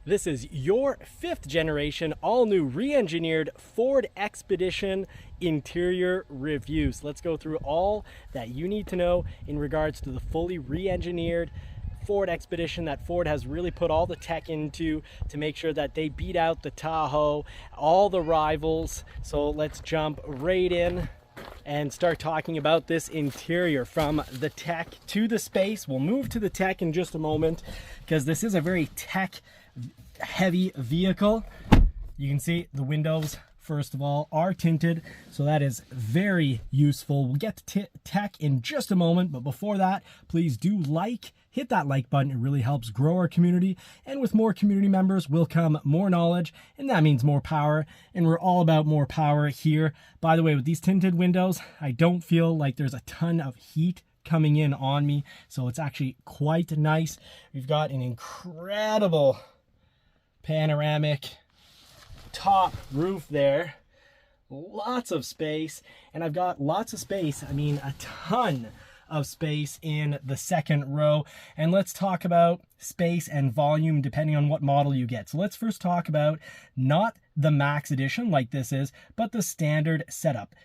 This is your 5th generation, all new re-engineered Ford Expedition interior reviews. Let's go through all that you need to know in regards to the fully re-engineered Ford Expedition that Ford has really put all the tech into to make sure that they beat out the Tahoe, all the rivals. So let's jump right in and start talking about this interior, from the tech to the space. We'll move to the tech in just a moment because this is a very tech heavy vehicle. You can see the windows, first of all, are tinted, so that is very useful. We'll get to tech in just a moment, but before that, please do hit that like button. It really helps grow our community, and with more community members will come more knowledge, and that means more power, and we're all about more power here. By the way, with these tinted windows, I don't feel like there's a ton of heat coming in on me, so it's actually quite nice. We've got an incredible panoramic top roof there, lots of space, and I've got lots of space, I mean a ton of space in the second row. And let's talk about space and volume depending on what model you get. So let's first talk about not the Max Edition like this is, but the standard setup.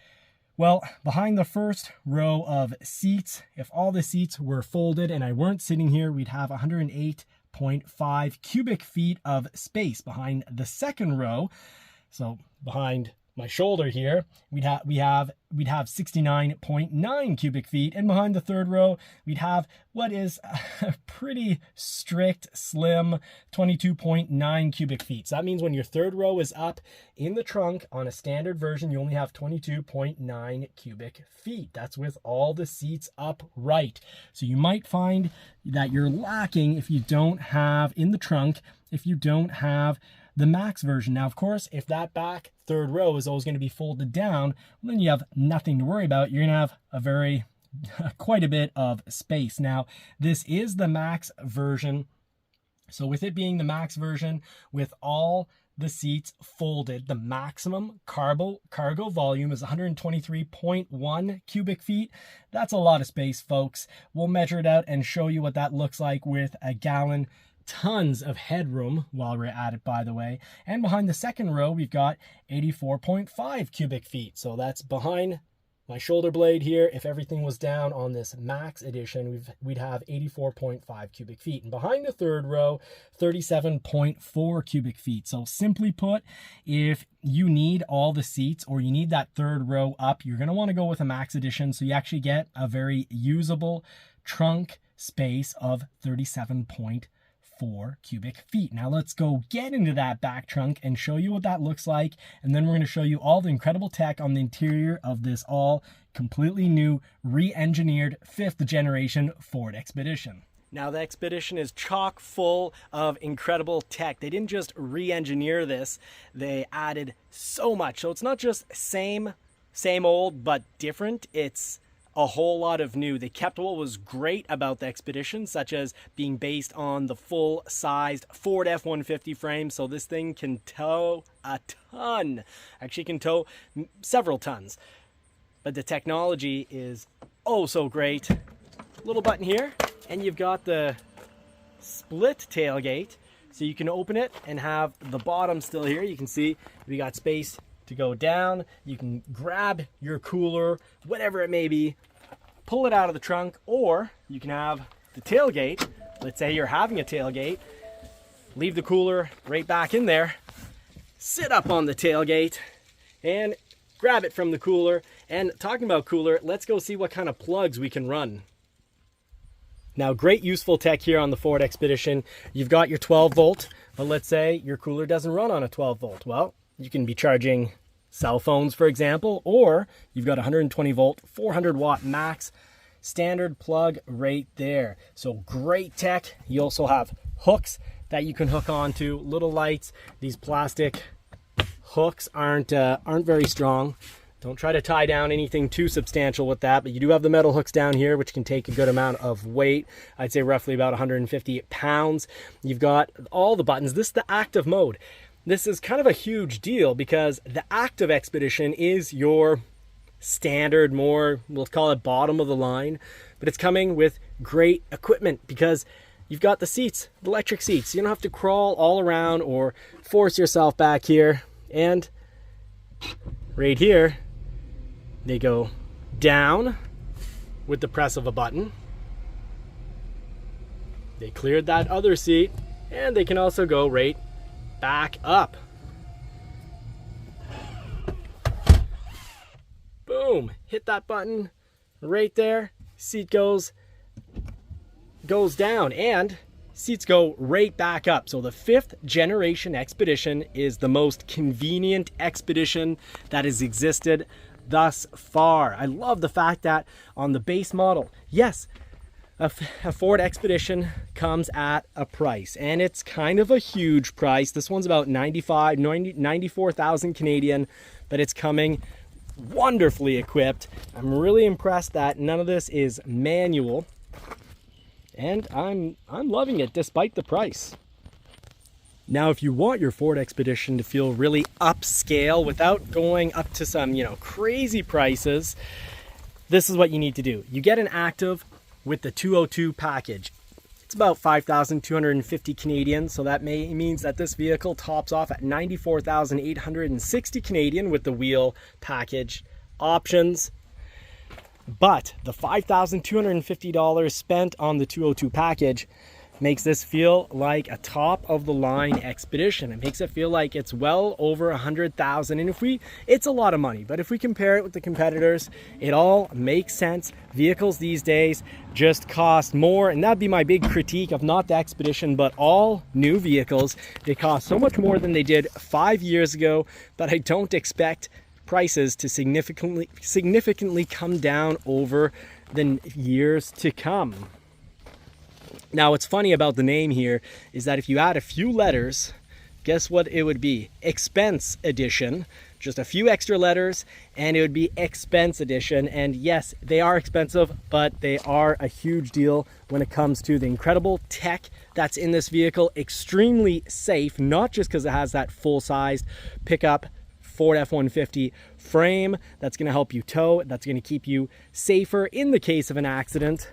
Well, behind the first row of seats, if all the seats were folded and I weren't sitting here, we'd have 108.5 cubic feet of space behind the second row. So behind my shoulder here, we'd have 69.9 cubic feet, and behind the third row, we'd have what is a pretty strict, slim 22.9 cubic feet. So that means when your third row is up in the trunk on a standard version, you only have 22.9 cubic feet. That's with all the seats upright. So you might find that you're lacking if you don't have in the trunk, if you don't have the Max version. Now, of course, if that back third row is always going to be folded down, well, then you have nothing to worry about. You're going to have quite a bit of space. Now, this is the Max version. So with it being the Max version, with all the seats folded, the maximum cargo volume is 123.1 cubic feet. That's a lot of space, folks. We'll measure it out and show you what that looks like with a gallon. Tons of headroom while we're at it, by the way. And behind the second row, we've got 84.5 cubic feet. So that's behind my shoulder blade here. If everything was down on this Max Edition, we'd have 84.5 cubic feet. And behind the third row, 37.4 cubic feet. So simply put, if you need all the seats or you need that third row up, you're going to want to go with a Max Edition. So you actually get a very usable trunk space of 37.4 cubic feet. Now let's go get into that back trunk and show you what that looks like, and then we're going to show you all the incredible tech on the interior of this all completely new re-engineered 5th generation Ford Expedition. Now the Expedition is chock full of incredible tech. They didn't just re-engineer this, they added so much. So it's not just same old but different, it's a whole lot of new. They kept what was great about the Expedition, such as being based on the full-sized Ford F-150 frame, so this thing can tow a ton. Actually, can tow several tons. But the technology is oh so great. Little button here, and you've got the split tailgate, so you can open it and have the bottom still here. You can see we got space to go down. You can grab your cooler, whatever it may be, pull it out of the trunk, or you can have the tailgate. Let's say you're having a tailgate, leave the cooler right back in there, sit up on the tailgate and grab it from the cooler. And talking about cooler, let's go see what kind of plugs we can run. Now, great useful tech here on the Ford Expedition. You've got your 12 volt, but let's say your cooler doesn't run on a 12 volt. Well, you can be charging cell phones, for example, or you've got 120 volt, 400 watt max standard plug right there. So great tech. You also have hooks that you can hook onto, little lights. These plastic hooks aren't very strong. Don't try to tie down anything too substantial with that, but you do have the metal hooks down here, which can take a good amount of weight. I'd say roughly about 150 pounds. You've got all the buttons. This is the active mode. This is kind of a huge deal because the active Expedition is your standard, more, we'll call it bottom of the line, but it's coming with great equipment because you've got the seats, the electric seats. You don't have to crawl all around or force yourself back here. And right here, they go down with the press of a button. They cleared that other seat, and they can also go right back up. Boom, hit that button right there. Seat goes down, and seats go right back up. So the 5th generation Expedition is the most convenient Expedition that has existed thus far. I love the fact that on the base model, yes, a Ford Expedition comes at a price, and it's kind of a huge price. This one's about 94,000 Canadian, but it's coming wonderfully equipped. I'm really impressed that none of this is manual, and I'm loving it despite the price. Now, if you want your Ford Expedition to feel really upscale without going up to some, crazy prices, this is what you need to do. You get an Active with the 202 package. It's about 5,250 Canadian, so that means that this vehicle tops off at 94,860 Canadian with the wheel package options. But the $5,250 spent on the 202 package makes this feel like a top of the line Expedition. It makes it feel like it's well over 100,000, and it's a lot of money, but if we compare it with the competitors, it all makes sense. Vehicles these days just cost more, and that'd be my big critique of not the Expedition, but all new vehicles. They cost so much more than they did 5 years ago, but I don't expect prices to significantly come down over the years to come. Now, what's funny about the name here is that if you add a few letters, guess what it would be? Expense Edition. Just a few extra letters, and it would be Expense Edition. And yes, they are expensive, but they are a huge deal when it comes to the incredible tech that's in this vehicle. Extremely safe, not just because it has that full-sized pickup Ford F-150 frame that's going to help you tow, that's going to keep you safer in the case of an accident,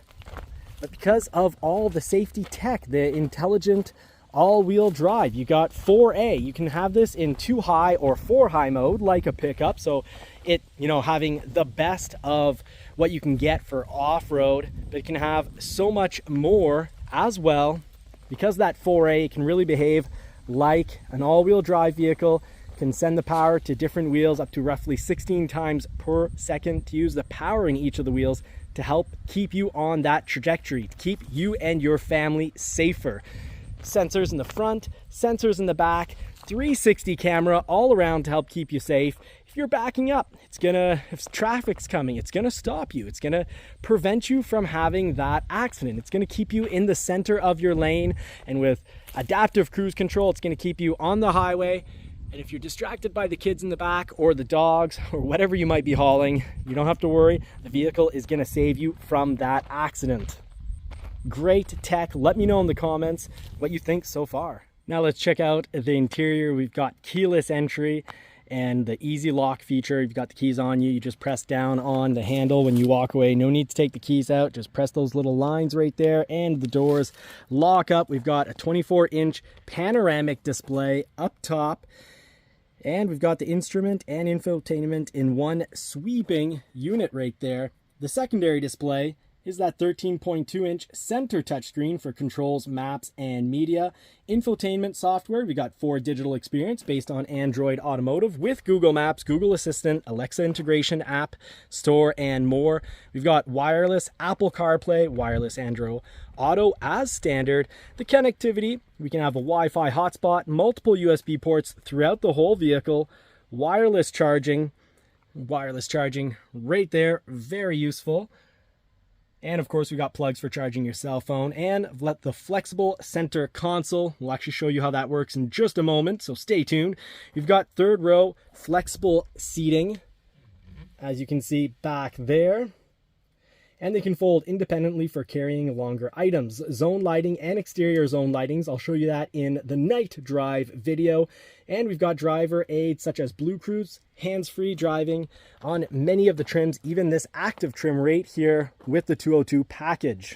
but because of all the safety tech, the intelligent all-wheel drive. You got 4A. You can have this in 2 high or 4 high mode like a pickup, so it, having the best of what you can get for off-road, but it can have so much more as well. Because that 4A can really behave like an all-wheel drive vehicle, can send the power to different wheels up to roughly 16 times per second to use the power in each of the wheels to help keep you on that trajectory, to keep you and your family safer. Sensors in the front, sensors in the back, 360 camera all around to help keep you safe. If you're backing up, if traffic's coming, it's gonna stop you. It's gonna prevent you from having that accident. It's gonna keep you in the center of your lane, and with adaptive cruise control, it's gonna keep you on the highway. And if you're distracted by the kids in the back or the dogs or whatever you might be hauling, you don't have to worry. The vehicle is going to save you from that accident. Great tech. Let me know in the comments what you think so far. Now let's check out the interior. We've got keyless entry and the easy lock feature. You've got the keys on you. You just press down on the handle when you walk away. No need to take the keys out. Just press those little lines right there and the doors lock up. We've got a 24-inch panoramic display up top. And we've got the instrument and infotainment in one sweeping unit right there. The secondary display is that 13.2-inch center touchscreen for controls, maps, and media. Infotainment software, we got Ford Digital Experience based on Android Automotive with Google Maps, Google Assistant, Alexa integration, app store, and more. We've got wireless Apple CarPlay, wireless Android Auto as standard. The connectivity, we can have a Wi-Fi hotspot, multiple USB ports throughout the whole vehicle, wireless charging right there, very useful. And of course, we got plugs for charging your cell phone, and let the flexible center console. We'll actually show you how that works in just a moment, so stay tuned. You've got third row flexible seating, as you can see back there. And they can fold independently for carrying longer items. Zone lighting and exterior zone lightings. I'll show you that in the night drive video. And we've got driver aids such as Blue Cruise, hands-free driving on many of the trims, even this active trim right here with the 202 package.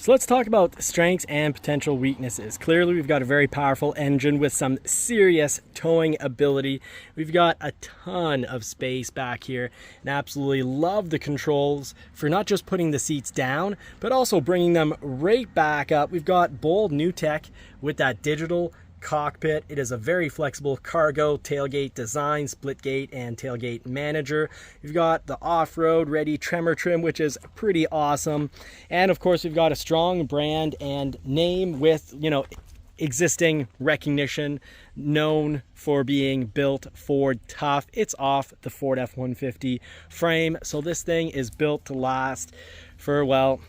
So let's talk about strengths and potential weaknesses. Clearly, we've got a very powerful engine with some serious towing ability. We've got a ton of space back here, and absolutely love the controls for not just putting the seats down, but also bringing them right back up. We've got bold new tech with that digital cockpit. It is a very flexible cargo tailgate design, split gate and tailgate manager. You've got the off-road ready Tremor trim, which is pretty awesome. And of course, we've got a strong brand and name with, existing recognition, known for being built Ford tough. It's off the Ford F-150 frame, so this thing is built to last for, well,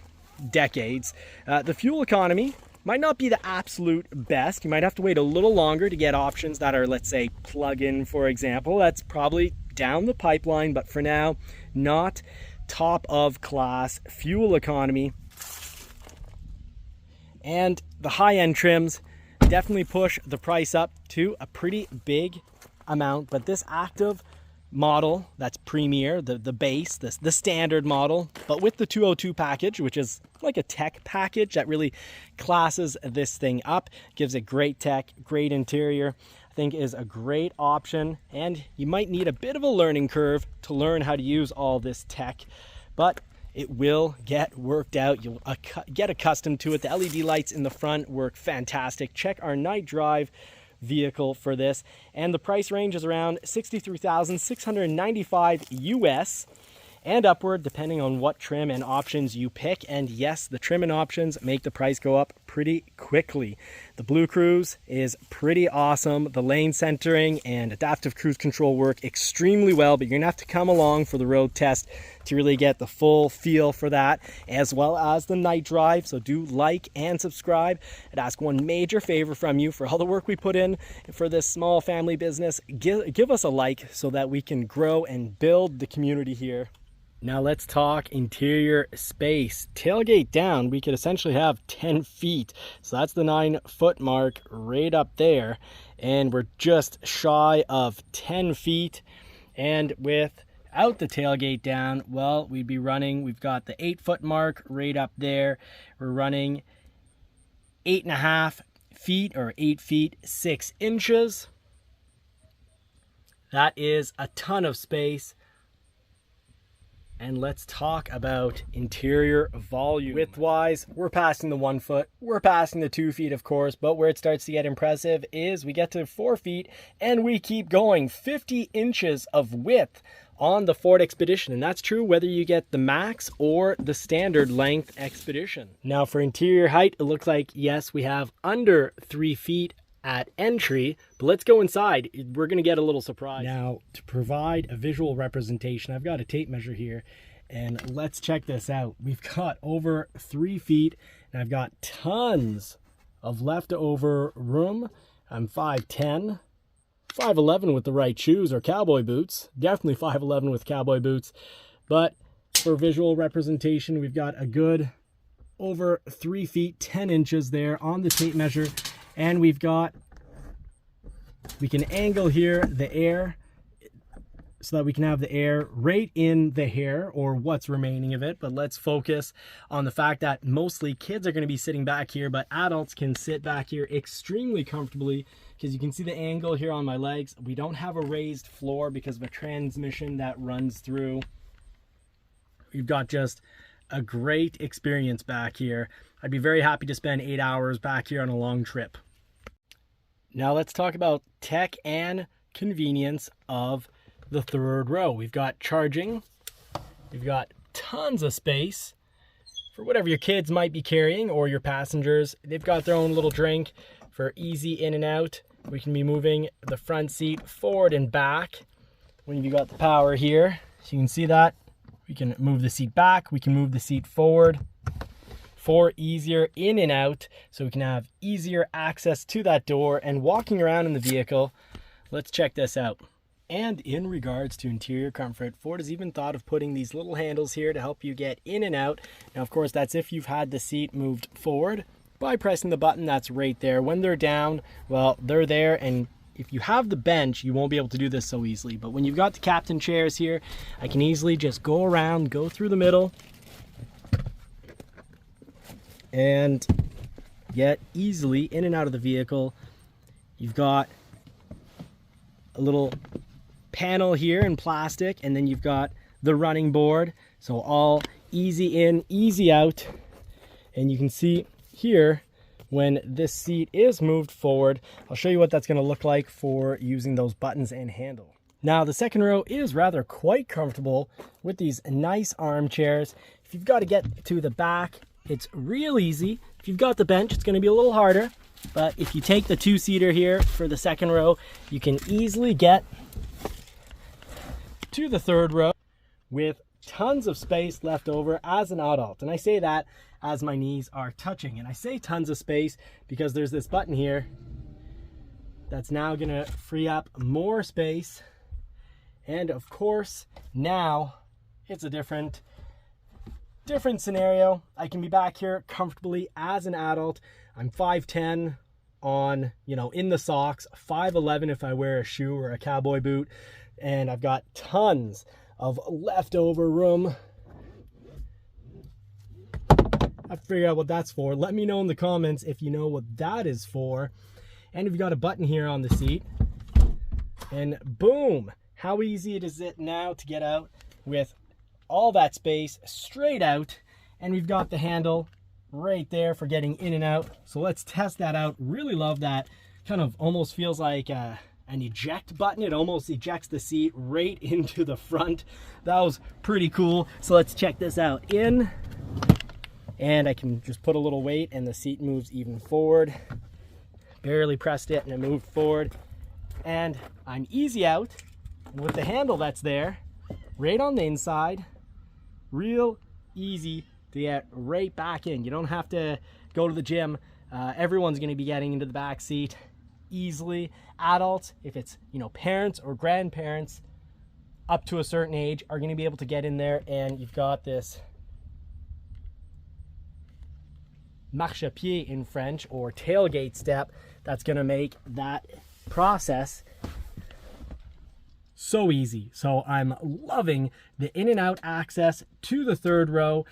decades. The fuel economy might not be the absolute best. You might have to wait a little longer to get options that are, let's say, plug-in, for example. That's probably down the pipeline, but for now, not top of class fuel economy. And the high-end trims definitely push the price up to a pretty big amount, but this active model, that's premier, the base, the standard model, but with the 202 package, which is like a tech package that really classes this thing up, gives it great tech, great interior, I think is a great option. And you might need a bit of a learning curve to learn how to use all this tech, but it will get worked out. You'll get accustomed to it. The LED lights in the front work fantastic. Check our night drive vehicle for this, and the price range is around $63,695 US and upward, depending on what trim and options you pick. And yes, the trim and options make the price go up pretty quickly. The Blue Cruise is pretty awesome. The lane centering and adaptive cruise control work extremely well, but you're gonna have to come along for the road test to really get the full feel for that, as well as the night drive. So do like and subscribe. I'd ask one major favor from you for all the work we put in for this small family business. Give us a like so that we can grow and build the community here. Now let's talk interior space. Tailgate down, we could essentially have 10 feet. So that's the 9-foot mark right up there. And we're just shy of 10 feet. And without the tailgate down, well, we'd be running, we've got the 8-foot mark right up there. We're running 8.5 feet or 8 feet 6 inches. That is a ton of space. And let's talk about interior volume. Width-wise, we're passing the 1 foot. We're passing the 2 feet, of course, but where it starts to get impressive is we get to 4 feet and we keep going. 50 inches of width on the Ford Expedition, and that's true whether you get the max or the standard length Expedition. Now for interior height, it looks like, yes, we have under 3 feet at entry, but let's go inside. We're going to get a little surprised. Now, to provide a visual representation, I've got a tape measure here, and let's check this out. We've got over 3 feet, and I've got tons of leftover room. I'm 5'10", 5'11" with the right shoes or cowboy boots. Definitely 5'11" with cowboy boots. But for visual representation, we've got a good over 3 feet, 10 inches there on the tape measure. And we can angle here the air so that we can have the air right in the hair or what's remaining of it. But let's focus on the fact that mostly kids are going to be sitting back here, but adults can sit back here extremely comfortably because you can see the angle here on my legs. We don't have a raised floor because of a transmission that runs through. We've got just a great experience back here. I'd be very happy to spend 8 hours back here on a long trip. Now let's talk about tech and convenience of the third row. We've got charging. We've got tons of space for whatever your kids might be carrying or your passengers. They've got their own little drink for easy in and out. We can be moving the front seat forward and back when you've got the power here. So you can see that. We can move the seat back. We can move the seat forward for easier in and out, so we can have easier access to that door and walking around in the vehicle. Let's check this out. And in regards to interior comfort, Ford has even thought of putting these little handles here to help you get in and out. Now, of course, that's if you've had the seat moved forward by pressing the button that's right there. When they're down, well, they're there, and if you have the bench, you won't be able to do this so easily. But when you've got the captain chairs here, I can easily just go around, go through the middle, and get easily in and out of the vehicle. You've got a little panel here in plastic, and then you've got the running board. So all easy in, easy out. And you can see here, when this seat is moved forward, I'll show you what that's going to look like for using those buttons and handle. Now, the second row is rather quite comfortable with these nice armchairs. If you've got to get to the back, it's real easy. If you've got the bench, it's going to be a little harder. But if you take the two-seater here for the second row, you can easily get to the third row with tons of space left over as an adult. And I say that as my knees are touching. And I say tons of space because there's this button here that's now going to free up more space. And of course, now it's a different scenario. I can be back here comfortably as an adult. I'm 5'10" on, in the socks, 5'11" if I wear a shoe or a cowboy boot, and I've got tons of leftover room. I figure out what that's for. Let me know in the comments if you know what that is for. And we've got a button here on the seat, and boom, how easy is it now to get out with all that space straight out. And we've got the handle right there for getting in and out. So let's test that out. Really love that. Kind of almost feels like an eject button. It almost ejects the seat right into the front. That was pretty cool. So let's check this out. In, and I can just put a little weight and the seat moves even forward. Barely pressed it and it moved forward. And I'm easy out. And with the handle that's there, right on the inside, real easy to get right back in. You don't have to go to the gym. Everyone's going to be getting into the back seat easily. Adults, if it's parents or grandparents up to a certain age, are going to be able to get in there. And you've got this marche-pied in French, or tailgate step, that's going to make that process so easy. So I'm loving the in and out access to the third row.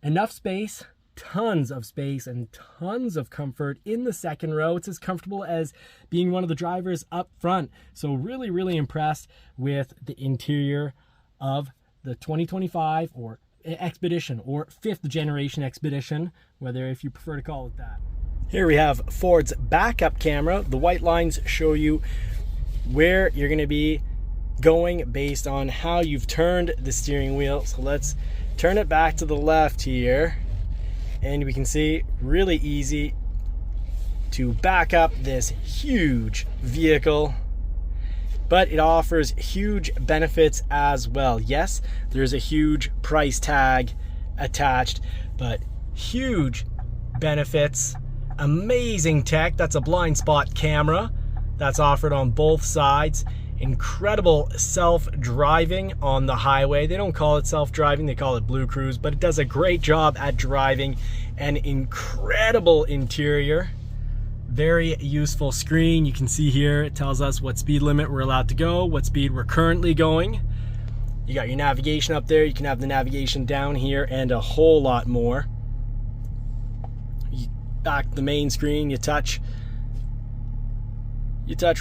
Enough space, tons of space, and tons of comfort in the second row. It's as comfortable as being one of the drivers up front. So really, really impressed with the interior of the 2025 or Expedition, or 5th generation Expedition, whether if you prefer to call it that. Here we have Ford's backup camera. The white lines show you where you're going to be going based on how you've turned the steering wheel. So let's turn it back to the left here, and we can see really easy to back up this huge vehicle, but it offers huge benefits as well. Yes, there's a huge price tag attached, but huge benefits. Amazing tech. That's a blind spot camera that's offered on both sides. Incredible self-driving on the highway. They don't call it self-driving, they call it Blue Cruise, but it does a great job at driving. An incredible interior. Very useful screen. You can see here it tells us what speed limit we're allowed to go, what speed we're currently going. You got your navigation up there. You can have the navigation down here and a whole lot more. Back to the main screen, you touch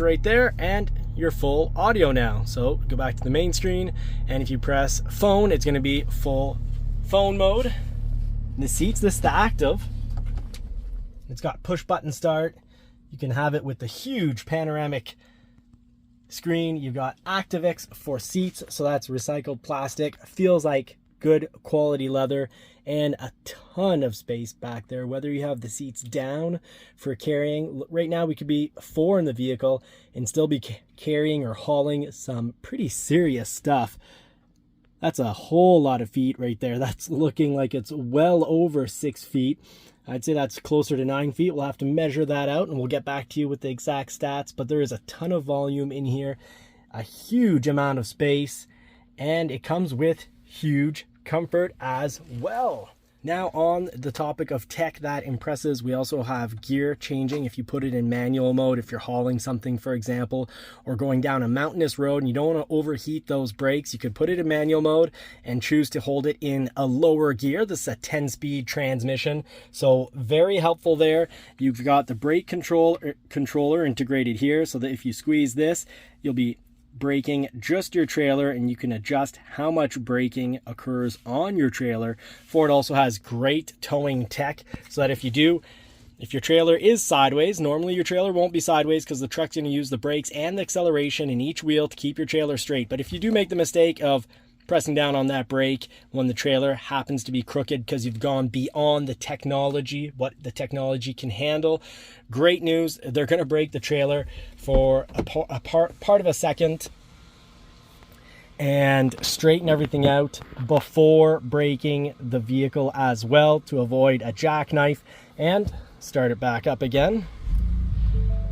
right there and your full audio now. So go back to the main screen, and if you press phone, it's going to be full phone mode. And the seats, this is the active. It's got push button start. You can have it with the huge panoramic screen. You've got ActiveX for seats, so that's recycled plastic. Feels like good quality leather, and a ton of space back there, whether you have the seats down for carrying. Right now we could be 4 in the vehicle and still be carrying or hauling some pretty serious stuff. That's a whole lot of feet right there. That's looking like it's well over 6 feet. I'd say that's closer to 9 feet. We'll have to measure that out and we'll get back to you with the exact stats, but there is a ton of volume in here, a huge amount of space, and it comes with huge comfort as well. Now on the topic of tech that impresses, we also have gear changing. If you put it in manual mode, if you're hauling something, for example, or going down a mountainous road and you don't want to overheat those brakes, you could put it in manual mode and choose to hold it in a lower gear. This is a 10-speed transmission, so very helpful there. You've got the brake controller integrated here, so that if you squeeze this, you'll be braking just your trailer, and you can adjust how much braking occurs on your trailer. Ford also has great towing tech, so that if your trailer is sideways, normally your trailer won't be sideways because the truck's going to use the brakes and the acceleration in each wheel to keep your trailer straight. But if you do make the mistake of pressing down on that brake when the trailer happens to be crooked because you've gone beyond the technology, what the technology can handle, great news, they're going to brake the trailer for a part of a second and straighten everything out before braking the vehicle as well, to avoid a jackknife. And start it back up again.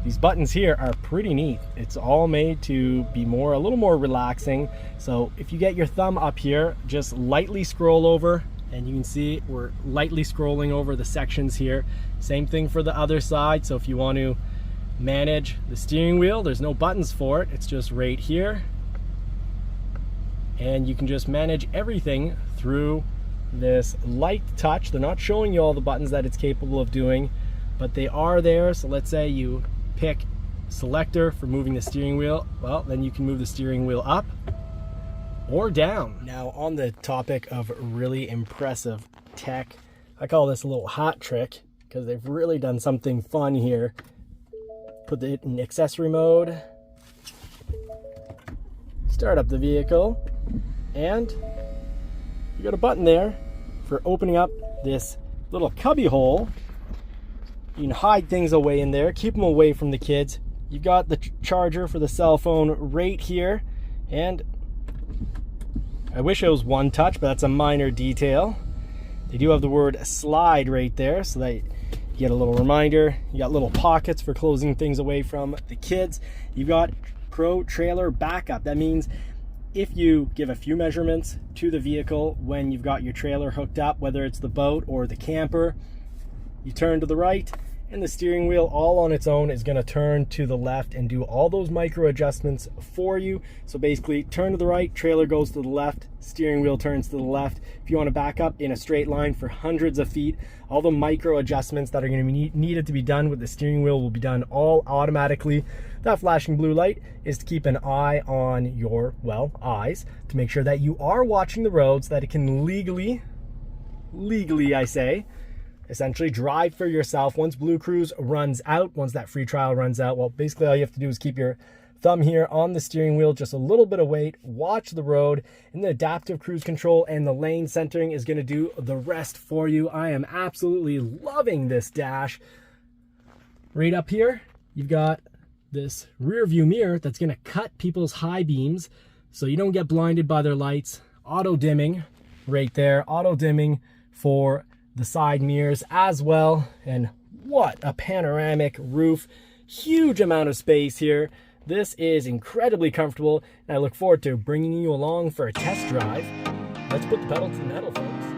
These buttons here are pretty neat. It's all made to be a little more relaxing. So if you get your thumb up here, just lightly scroll over, and you can see we're lightly scrolling over the sections here. Same thing for the other side. So if you want to manage the steering wheel, there's no buttons for it. It's just right here. And you can just manage everything through this light touch. They're not showing you all the buttons that it's capable of doing, but they are there. So let's say you pick selector for moving the steering wheel. Well, then you can move the steering wheel up or down. Now on the topic of really impressive tech, I call this a little hot trick because they've really done something fun here. Put it in accessory mode, start up the vehicle, and you got a button there for opening up this little cubby hole. You can hide things away in there, keep them away from the kids. You've got the charger for the cell phone right here, and I wish it was one touch, but that's a minor detail. They do have the word slide right there, so that you get a little reminder. You got little pockets for closing things away from the kids. You've got Pro Trailer Backup. That means if you give a few measurements to the vehicle when you've got your trailer hooked up, whether it's the boat or the camper, you turn to the right, and the steering wheel all on its own is going to turn to the left and do all those micro adjustments for you. So basically, turn to the right, trailer goes to the left, steering wheel turns to the left. If you want to back up in a straight line for hundreds of feet, all the micro adjustments that are going to be needed to be done with the steering wheel will be done all automatically. That flashing blue light is to keep an eye on your, well, eyes, to make sure that you are watching the road so that it can legally I say, essentially drive for yourself. Once Blue Cruise runs out, once that free trial runs out, well, basically all you have to do is keep your thumb here on the steering wheel, just a little bit of weight, watch the road, and the adaptive cruise control and the lane centering is going to do the rest for you. I am absolutely loving this dash. Right up here, you've got this rear view mirror that's going to cut people's high beams so you don't get blinded by their lights. Auto dimming right there, auto dimming for the side mirrors as well. And what a panoramic roof, huge amount of space here. This is incredibly comfortable, and I look forward to bringing you along for a test drive. Let's put the pedal to the metal, folks.